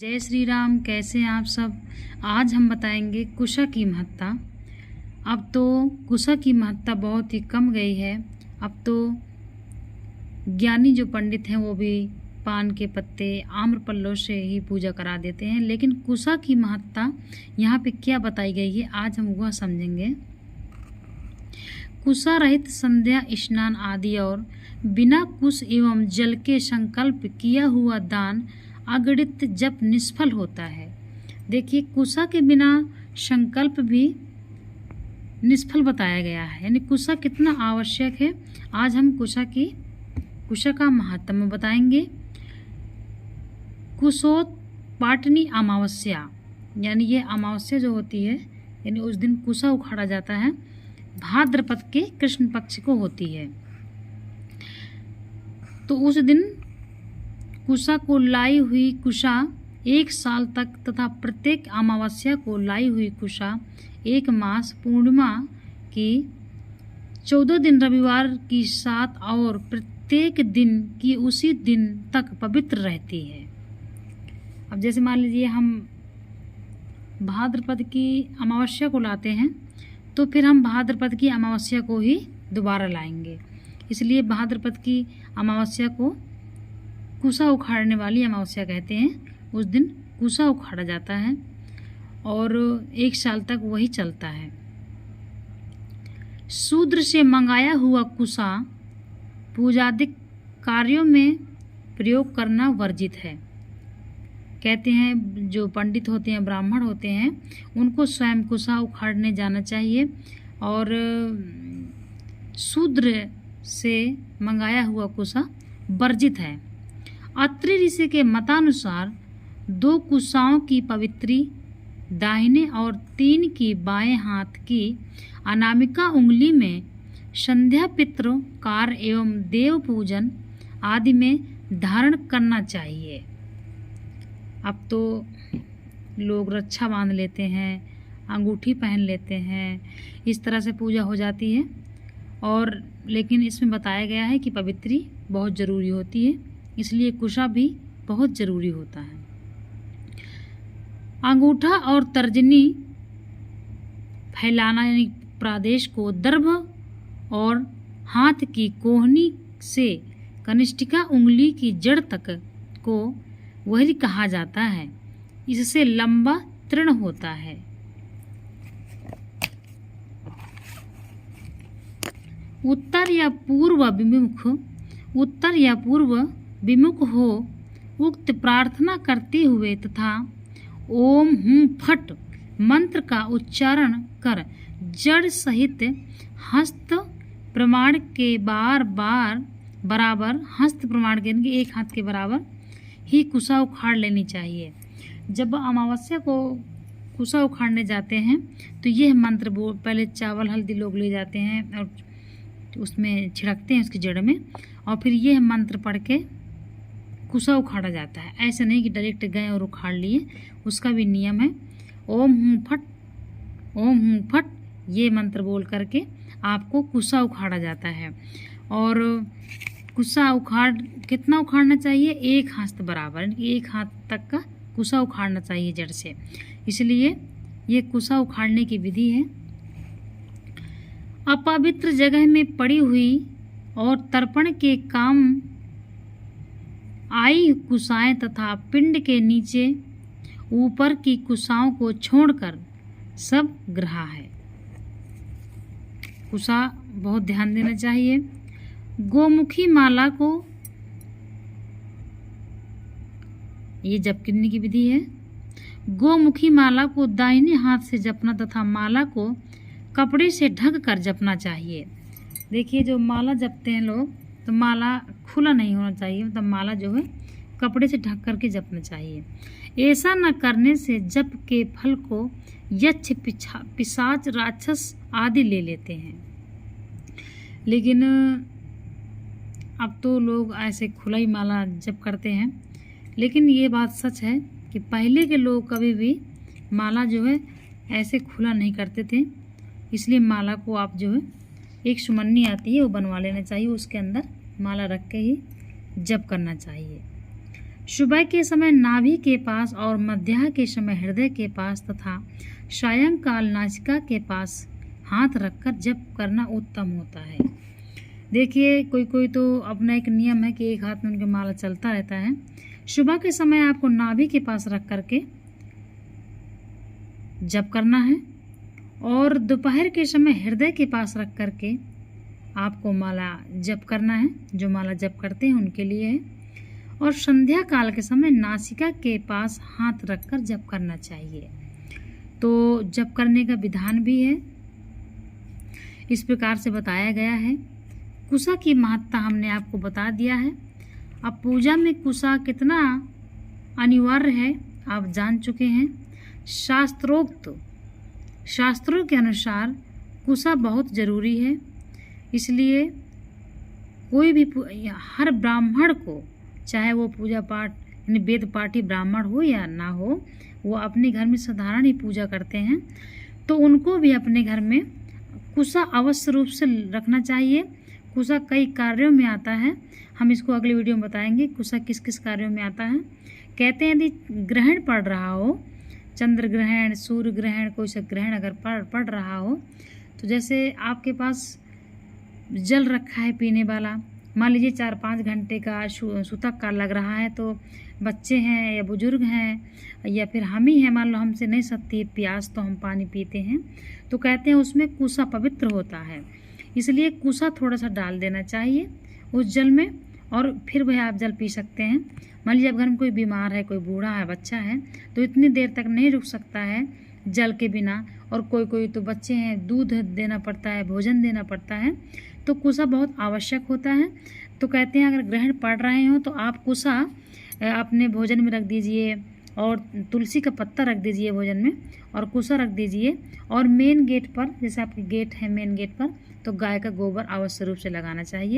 जय श्री राम। कैसे हैं आप सब। आज हम बताएंगे कुशा की महत्ता। अब तो कुशा की महत्ता बहुत ही कम गई है। अब तो ज्ञानी जो पंडित हैं वो भी पान के पत्ते आम्र पल्लों से ही पूजा करा देते हैं, लेकिन कुशा की महत्ता यहाँ पे क्या बताई गई है आज हम वह समझेंगे। कुशा रहित संध्या स्नान आदि और बिना कुश एवं जल के संकल्प किया हुआ दान अगणित जप निष्फल होता है। देखिए, कुशा के बिना संकल्प भी निष्फल बताया गया है, यानी कुशा कितना आवश्यक है। आज हम कुशा का महात्म्य बताएंगे। कुशोत्पाटनी अमावस्या, यानी ये अमावस्या जो होती है, यानी उस दिन कुशा उखाड़ा जाता है, भाद्रपद के कृष्ण पक्ष को होती है। तो उस दिन कुशा को लाई हुई कुशा 1 साल तक तथा प्रत्येक अमावस्या को लाई हुई कुशा 1 मास, पूर्णिमा की 14 दिन, रविवार की 7 और प्रत्येक दिन की उसी दिन तक पवित्र रहती है। अब जैसे मान लीजिए हम भाद्रपद की अमावस्या को लाते हैं तो फिर हम भाद्रपद की अमावस्या को ही दोबारा लाएंगे। इसलिए भाद्रपद की अमावस्या को कुशा उखाड़ने वाली अमावस्या कहते हैं। उस दिन कुशा उखाड़ा जाता है और 1 साल तक वही चलता है। शूद्र से मंगाया हुआ कुशा पूजादिक कार्यों में प्रयोग करना वर्जित है। कहते हैं जो पंडित होते हैं, ब्राह्मण होते हैं, उनको स्वयं कुशा उखाड़ने जाना चाहिए और शूद्र से मंगाया हुआ कुशा वर्जित है। अत्रि ऋषि के मतानुसार 2 कुशाओं की पवित्री दाहिने और 3 की बाएं हाथ की अनामिका उंगली में संध्या पितृ कार्य एवं देव पूजन आदि में धारण करना चाहिए। अब तो लोग रक्षा बांध लेते हैं, अंगूठी पहन लेते हैं, इस तरह से पूजा हो जाती है। और लेकिन इसमें बताया गया है कि पवित्री बहुत ज़रूरी होती है, इसलिए कुशा भी बहुत ज़रूरी होता है। अंगूठा और तर्जनी फैलाना, यानी प्रादेश को दर्भ और हाथ की कोहनी से कनिष्ठिका उंगली की जड़ तक को वही कहा जाता है। इससे लंबा तृण होता है। उत्तर या पूर्व विमुख हो उक्त प्रार्थना करते हुए तथा ओम हूं फट मंत्र का उच्चारण कर जड़ सहित हस्त प्रमाण के बराबर हस्त प्रमाण के यानी 1 हाथ के बराबर ही कुशा उखाड़ लेनी चाहिए। जब अमावस्या को कुशा उखाड़ने जाते हैं तो यह मंत्र पहले चावल हल्दी लोग ले जाते हैं और उसमें छिड़कते हैं उसकी जड़ में, और फिर यह मंत्र पढ़ के कुशा उखाड़ा जाता है। ऐसा नहीं कि डायरेक्ट गए और उखाड़ लिए, उसका भी नियम है। ओम हूं फट ये मंत्र बोल करके आपको कुशा उखाड़ा जाता है। और कुशा कितना उखाड़ना चाहिए? 1 हस्त बराबर, 1 हाथ तक का कुशा उखाड़ना चाहिए जड़ से। इसलिए ये कुशा उखाड़ने की विधि है। अपवित्र जगह में पड़ी हुई और तर्पण के काम आई कुशाएं तथा पिंड के नीचे ऊपर की कुशाओं को छोड़कर सब ग्रहा है। कुशा बहुत ध्यान देना चाहिए। गोमुखी माला को, ये जप करने की विधि है। गोमुखी माला को दाहिने हाथ से जपना तथा माला को कपड़े से ढक कर जपना चाहिए। देखिए, जो माला जपते हैं लोग, तो माला खुला नहीं होना चाहिए, मतलब माला जो है कपड़े से ढक करके जपना चाहिए। ऐसा न करने से जप के फल को यक्ष, पिशाच, राक्षस आदि ले लेते हैं। लेकिन अब तो लोग ऐसे खुला ही माला जप करते हैं। लेकिन ये बात सच है कि पहले के लोग कभी भी माला जो है ऐसे खुला नहीं करते थे। इसलिए माला को आप जो है एक सुमन्नी आती है वो बनवा लेना चाहिए, उसके अंदर माला रख के ही जप करना चाहिए। सुबह के समय नाभि के पास और मध्याह्न के समय हृदय के पास तथा सायंकाल नासिका के पास हाथ रखकर जप करना उत्तम होता है। देखिए कोई कोई तो अपना एक नियम है कि एक हाथ में उनके माला चलता रहता है। सुबह के समय आपको नाभि के पास रख करके जप करना है और दोपहर के समय हृदय के पास रख करके आपको माला जप करना है। जो माला जप करते हैं उनके लिए है। और संध्या काल के समय नासिका के पास हाथ रखकर जप करना चाहिए। तो जप करने का विधान भी है, इस प्रकार से बताया गया है। कुशा की महत्ता हमने आपको बता दिया है। अब पूजा में कुशा कितना अनिवार्य है आप जान चुके हैं। शास्त्रों के अनुसार कुशा बहुत ज़रूरी है। इसलिए कोई भी हर ब्राह्मण को, चाहे वो पूजा पाठ यानी वेद पाठी ब्राह्मण हो या ना हो, वो अपने घर में साधारण ही पूजा करते हैं, तो उनको भी अपने घर में कुशा अवश्य रूप से रखना चाहिए। कुशा कई कार्यों में आता है, हम इसको अगले वीडियो में बताएंगे कुशा किस किस कार्यों में आता है। कहते हैं यदि ग्रहण पड़ रहा हो, चंद्र ग्रहण, सूर्य ग्रहण, कोई सा ग्रहण अगर पड़ रहा हो, तो जैसे आपके पास जल रखा है पीने वाला, मान लीजिए 4-5 घंटे का सूतक का लग रहा है, तो बच्चे हैं या बुजुर्ग हैं या फिर हम ही हैं, मान लो हमसे नहीं सकती है प्यास तो हम पानी पीते हैं, तो कहते हैं उसमें कुशा पवित्र होता है। इसलिए कुशा थोड़ा सा डाल देना चाहिए उस जल में और फिर वह आप जल पी सकते हैं। मान लीजिए अब घर में कोई बीमार है, कोई बूढ़ा है, बच्चा है, तो इतनी देर तक नहीं रुक सकता है जल के बिना, और कोई कोई तो बच्चे हैं दूध देना पड़ता है, भोजन देना पड़ता है, तो कुशा बहुत आवश्यक होता है। तो कहते हैं अगर ग्रहण पड़ रहे हो तो आप कुशा अपने भोजन में रख दीजिए और तुलसी का पत्ता रख दीजिए भोजन में और कुशा रख दीजिए। और मेन गेट पर, जैसे आपके गेट है मेन गेट पर, तो गाय का गोबर अवश्य रूप से लगाना चाहिए।